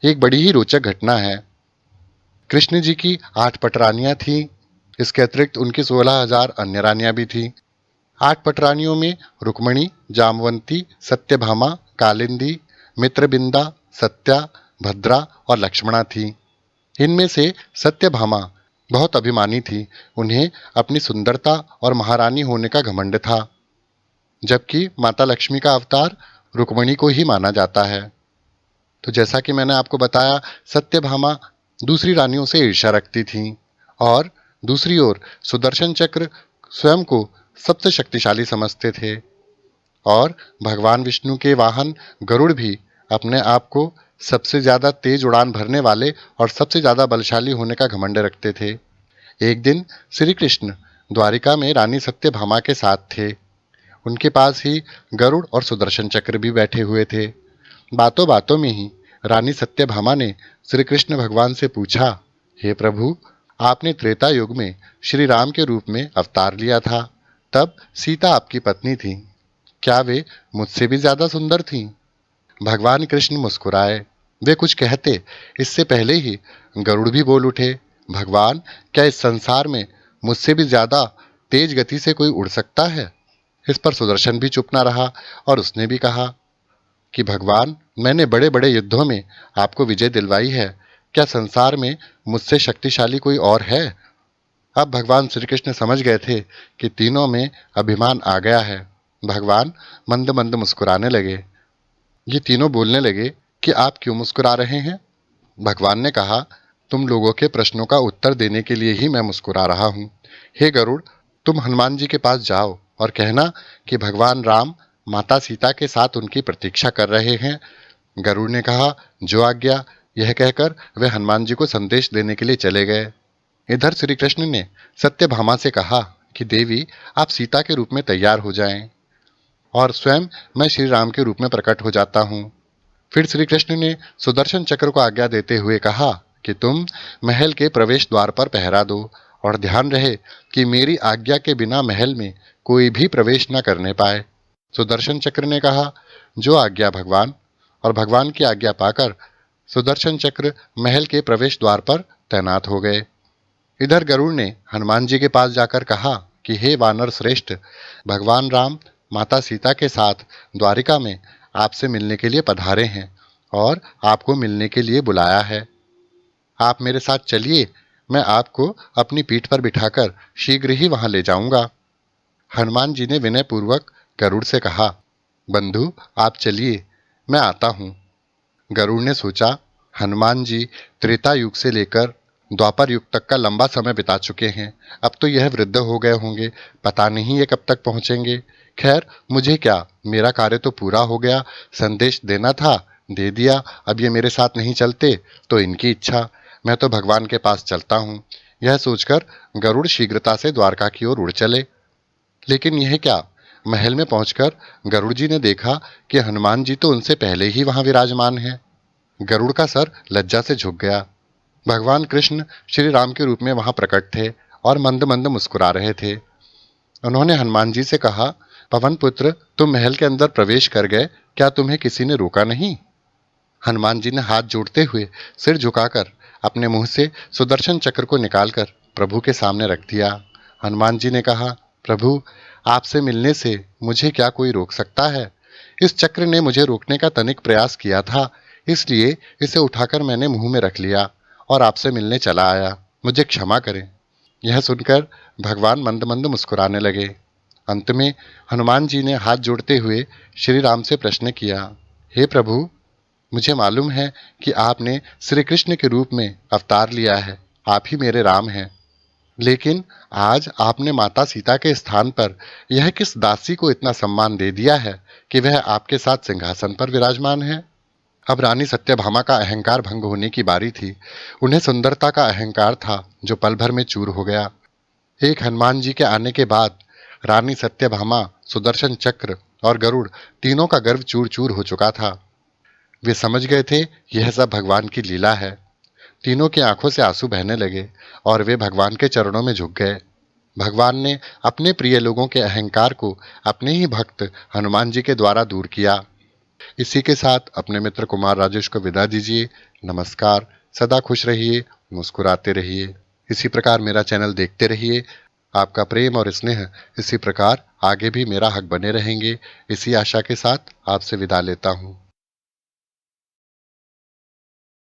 एक बड़ी ही रोचक घटना है। कृष्ण जी की 8 पटरानियां थीं। इसके अतिरिक्त उनकी 16,000 अन्य रानियां भी थीं। 8 पटरानियों में रुक्मणी, जामवंती, सत्यभामा, कालिंदी, मित्रबिंदा, सत्या, भद्रा और लक्ष्मणा थीं। इनमें से सत्यभामा बहुत अभिमानी थी। उन्हें अपनी सुंदरता और महारानी होने का घमंड था, जबकि माता लक्ष्मी का अवतार रुक्मणी को ही माना जाता है। तो जैसा कि मैंने आपको बताया, सत्यभामा दूसरी रानियों से ईर्ष्या रखती थीं और दूसरी ओर सुदर्शन चक्र स्वयं को सबसे शक्तिशाली समझते थे और भगवान विष्णु के वाहन गरुड़ भी अपने आप को सबसे ज्यादा तेज उड़ान भरने वाले और सबसे ज्यादा बलशाली होने का घमंड रखते थे। एक दिन श्री कृष्ण द्वारिका में रानी सत्यभामा के साथ थे। उनके पास ही गरुड़ और सुदर्शन चक्र भी बैठे हुए थे। बातों बातों में ही रानी सत्यभामा ने श्री कृष्ण भगवान से पूछा, हे प्रभु, आपने त्रेता युग में श्री राम के रूप में अवतार लिया था, तब सीता आपकी पत्नी थी। क्या वे मुझसे भी ज्यादा सुंदर थीं? भगवान कृष्ण मुस्कुराए। वे कुछ कहते इससे पहले ही गरुड़ भी बोल उठे, भगवान, क्या इस संसार में मुझसे भी ज्यादा तेज गति से कोई उड़ सकता है? इस पर सुदर्शन भी चुप न रहा और उसने भी कहा कि भगवान, मैंने बड़े बड़े युद्धों में आपको विजय दिलवाई है, क्या संसार में मुझसे शक्तिशाली कोई और है? अब भगवान श्री कृष्ण समझ गए थे कि तीनों में अभिमान आ गया है। भगवान मंद मंद मुस्कुराने लगे। ये तीनों बोलने लगे कि आप क्यों मुस्कुरा रहे हैं? भगवान ने कहा, तुम लोगों के प्रश्नों का उत्तर देने के लिए ही मैं मुस्कुरा रहा हूं। हे गरुड़, तुम हनुमान जी के पास जाओ और कहना कि भगवान राम माता सीता के साथ उनकी प्रतीक्षा कर रहे हैं। गरुड़ ने कहा, जो आज्ञा। यह कहकर वे हनुमान जी को संदेश देने के लिए चले गए। इधर श्री कृष्ण ने सत्यभामा से कहा कि देवी, आप सीता के रूप में तैयार हो जाएं और स्वयं मैं श्री राम के रूप में प्रकट हो जाता हूं। फिर श्री कृष्ण ने सुदर्शन चक्र को आज्ञा देते हुए कहा कि तुम महल के प्रवेश द्वार पर पहरा दो और ध्यान रहे कि मेरी आज्ञा के बिना महल में कोई भी प्रवेश न करने पाए। सुदर्शन चक्र ने कहा, जो आज्ञा भगवान। और भगवान की आज्ञा पाकर सुदर्शन चक्र महल के प्रवेश द्वार पर तैनात हो गए। इधर गरुड़ ने हनुमान जी के पास जाकर कहा कि हे वानर श्रेष्ठ, भगवान राम माता सीता के साथ द्वारिका में आपसे मिलने के लिए पधारे हैं और आपको मिलने के लिए बुलाया है। आप मेरे साथ चलिए, मैं आपको अपनी पीठ पर बिठाकर शीघ्र ही वहां ले जाऊंगा। हनुमान जी ने विनयपूर्वक गरुड़ से कहा, बंधु, आप चलिए, मैं आता हूं। गरुड़ ने सोचा, हनुमान जी त्रेता युग से लेकर द्वापर युग तक का लंबा समय बिता चुके हैं। अब तो यह वृद्ध हो गए होंगे, पता नहीं ये कब तक पहुंचेंगे। खैर, मुझे क्या, मेरा कार्य तो पूरा हो गया। संदेश देना था, दे दिया। अब ये मेरे साथ नहीं चलते तो इनकी इच्छा, मैं तो भगवान के पास चलता हूँ। यह सोचकर गरुड़ शीघ्रता से द्वारका की ओर उड़ चले। लेकिन यह क्या, महल में पहुंचकर गरुड़ जी ने देखा कि हनुमान जी तो उनसे पहले ही वहां विराजमान हैं। गरुड़ का सर लज्जा से झुक गया। भगवान कृष्ण श्री राम के रूप में वहां प्रकट थे और मंद मंद मुस्कुरा रहे थे। उन्होंने हनुमान जी से कहा, पवन पुत्र, तुम महल के अंदर प्रवेश कर गए, क्या तुम्हें किसी ने रोका नहीं? हनुमान जी ने हाथ जोड़ते हुए सिर झुकाकर अपने मुंह से सुदर्शन चक्र को निकालकर प्रभु के सामने रख दिया। हनुमान जी ने कहा, प्रभु, आपसे मिलने से मुझे क्या कोई रोक सकता है? इस चक्र ने मुझे रोकने का तनिक प्रयास किया था, इसलिए इसे उठाकर मैंने मुंह में रख लिया और आपसे मिलने चला आया। मुझे क्षमा करें। यह सुनकर भगवान मंद मंद मुस्कुराने लगे। अंत में हनुमान जी ने हाथ जोड़ते हुए श्री राम से प्रश्न किया, हे प्रभु, मुझे मालूम है कि आपने श्री कृष्ण के रूप में अवतार लिया है, आप ही मेरे राम हैं। लेकिन आज आपने माता सीता के स्थान पर यह किस दासी को इतना सम्मान दे दिया है कि वह आपके साथ सिंहासन पर विराजमान है? अब रानी सत्यभामा का अहंकार भंग होने की बारी थी। उन्हें सुंदरता का अहंकार था जो पल भर में चूर हो गया। एक हनुमान जी के आने के बाद रानी सत्यभामा, सुदर्शन चक्र और गरुड़ तीनों का गर्व चूर चूर हो चुका था। वे समझ गए थे यह सब भगवान की लीला है। तीनों की आंखों से आंसू बहने लगे और वे भगवान के चरणों में झुक गए। भगवान ने अपने प्रिय लोगों के अहंकार को अपने ही भक्त हनुमान जी के द्वारा दूर किया। इसी के साथ अपने मित्र कुमार राजेश को विदा दीजिए। नमस्कार। सदा खुश रहिए, मुस्कुराते रहिए। इसी प्रकार मेरा चैनल देखते रहिए। आपका प्रेम और स्नेह इसी प्रकार आगे भी मेरा हक बने रहेंगे। इसी आशा के साथ आपसे विदा लेता हूँ।